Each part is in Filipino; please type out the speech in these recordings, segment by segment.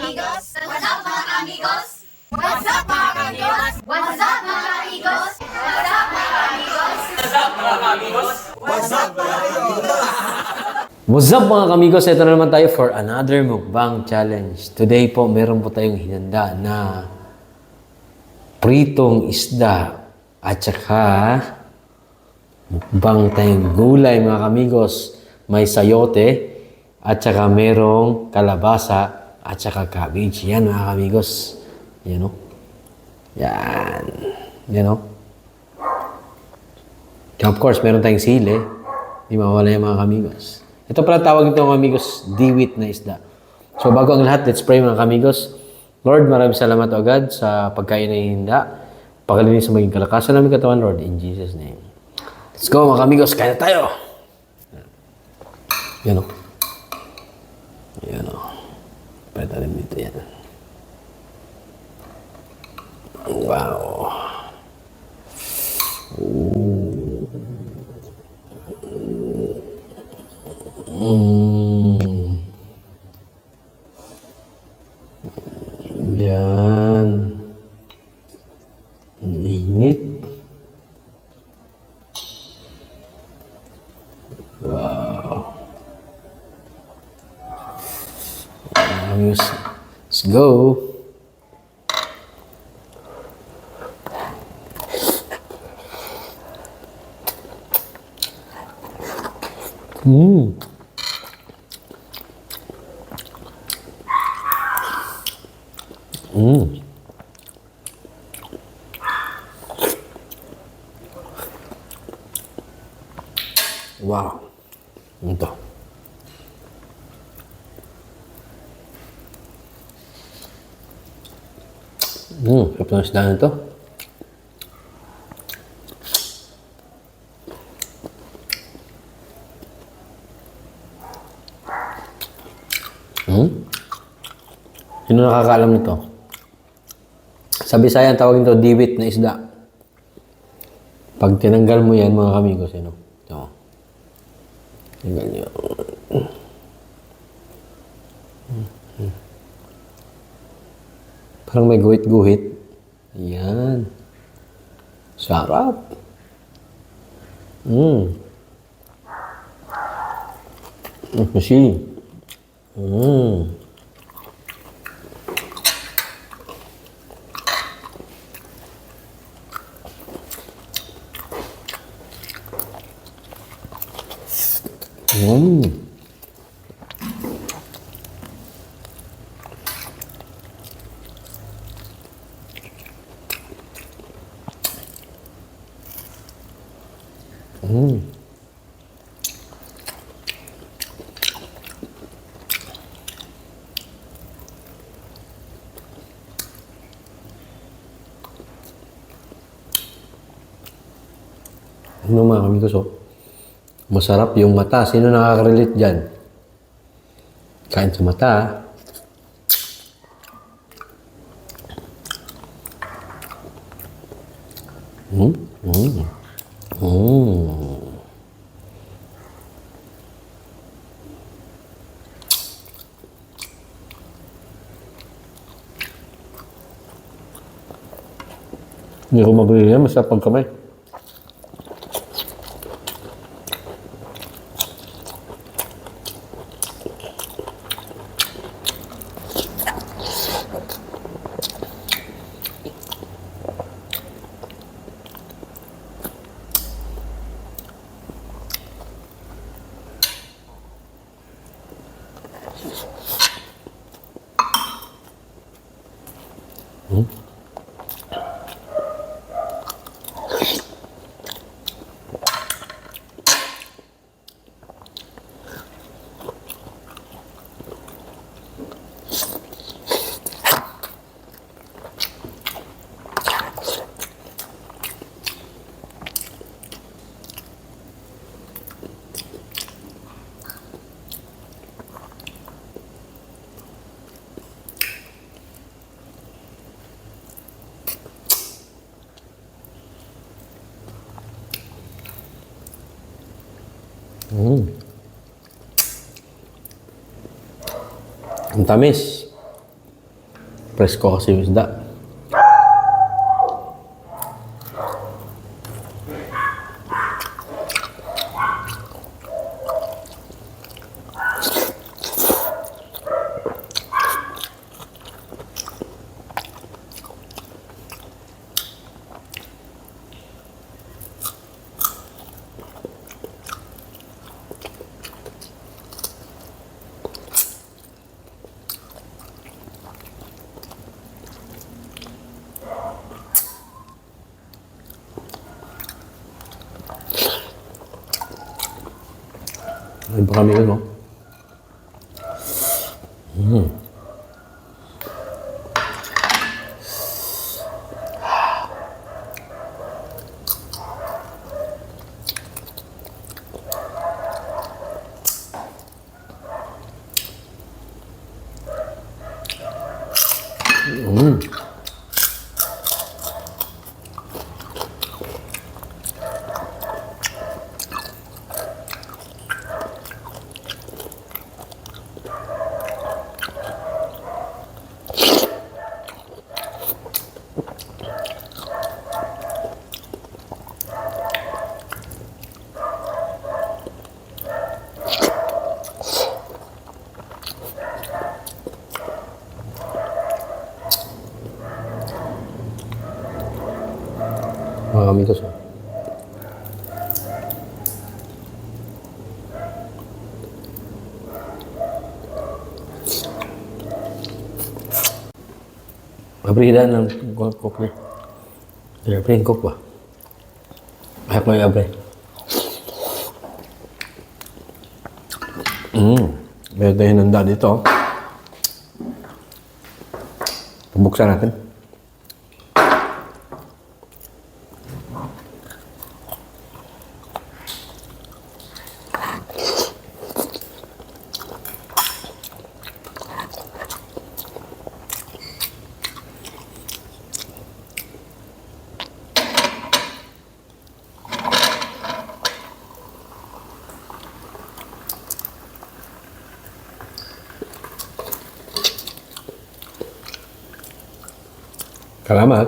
amigos? What's up mga amigos? What's up mga amigos? What's up mga amigos? What's up mga amigos? What's up mga kamigos? Ito na naman tayo for another mukbang challenge. Today po, meron po tayong hinanda na pritong isda at saka mukbang tayong gulay mga kamigos. May sayote at saka merong kalabasa at saka cabbage. Yan mga kamigos. Yan o. Yan. Yan o. Of course, meron tayong sili. Di mawala yung mga kamigos. Ito pala tawag ito mga amigos, diwit na isda. So bago ang lahat, let's pray mga amigos. Lord, maraming salamat o God sa pagkain na hinda. Pagalinis sa maging kalakasan namin katawan, Lord, in Jesus' name. Let's go mga amigos, kain na tayo! Yan o. Yan o. Pwede rin dito yan. Wow. Yan. Ang init. Wow. Ayos. Let's go. Wow. Ito. Sarap ng isda nito. Sino nakakaalam nito? Sa Bisaya, tawag nito diwit na isda. Pag tinanggal mo yan, mga kamigos, ito. Tingnan nyo. Parang may guhit-guhit. Ayan. Sarap. Machine. Ano mga kamigos, oh? Masarap yung mata. Sino nakaka-relate dyan? Kain sa mata, ah. Hindi ko mabili yan. Masarap ang kamay. Ang tamis. Presko kasi yung isda. Ay, baka kami yun, no? Mga amigos, oh. Abrida ng cook niya. Abre yung cook ba? Ayak mo yung abre. Meron tayong handa dito. Pabuksan natin. Salamat.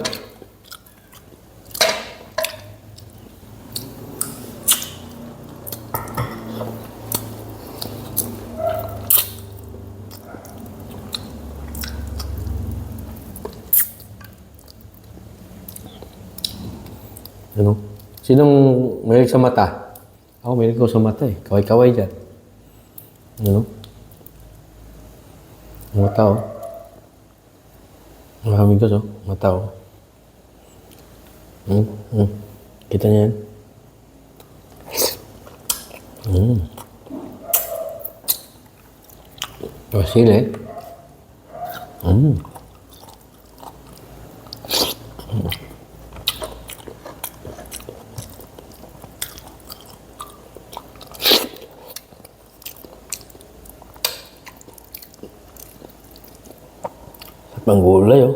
Ano? Sinong mahilig sa mata? Ako mahilig ko sa mata eh. Kaway-kaway dyan. Ano? Mata oh. Mga amigos, oh. Mata, oh. Kita niya yan. Sili. Panggulay, oh.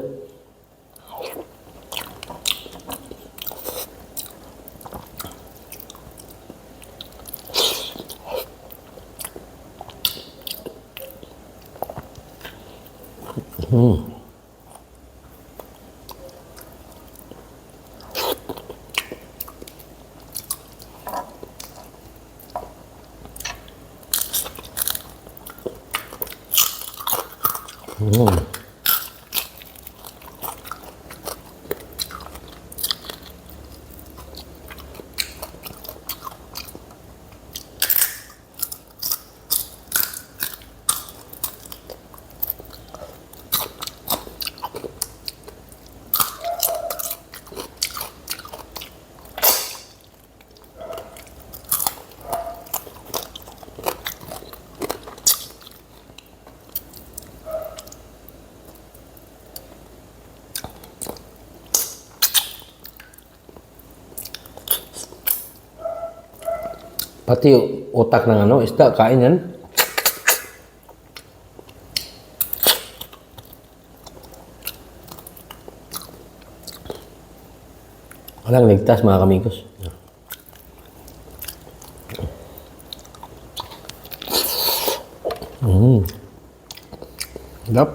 Pati utak ng ano, isda, kain yan. Walang ligtas mga kamigos. Sarap.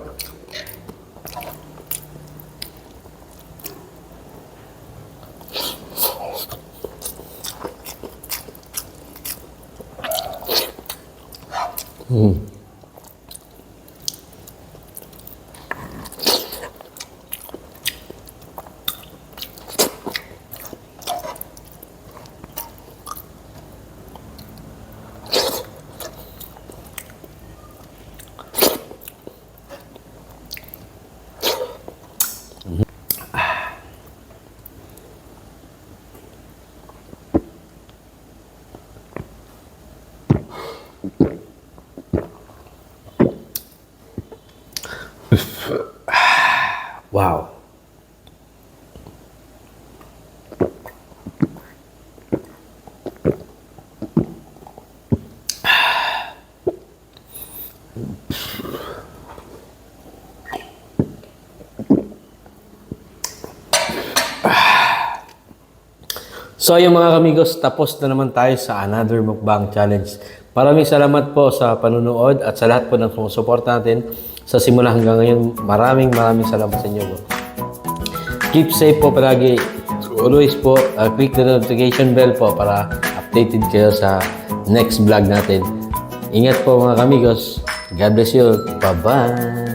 Wow. So yung mga kamigos, tapos na naman tayo sa another mukbang challenge. Maraming salamat po sa panunood at sa lahat po ng support natin sa simula hanggang ngayon. Maraming salamat sa inyo po. Keep safe po palagi. Always po, click the notification bell po para updated kayo sa next vlog natin. Ingat po mga kamigos. God bless you. Bye-bye.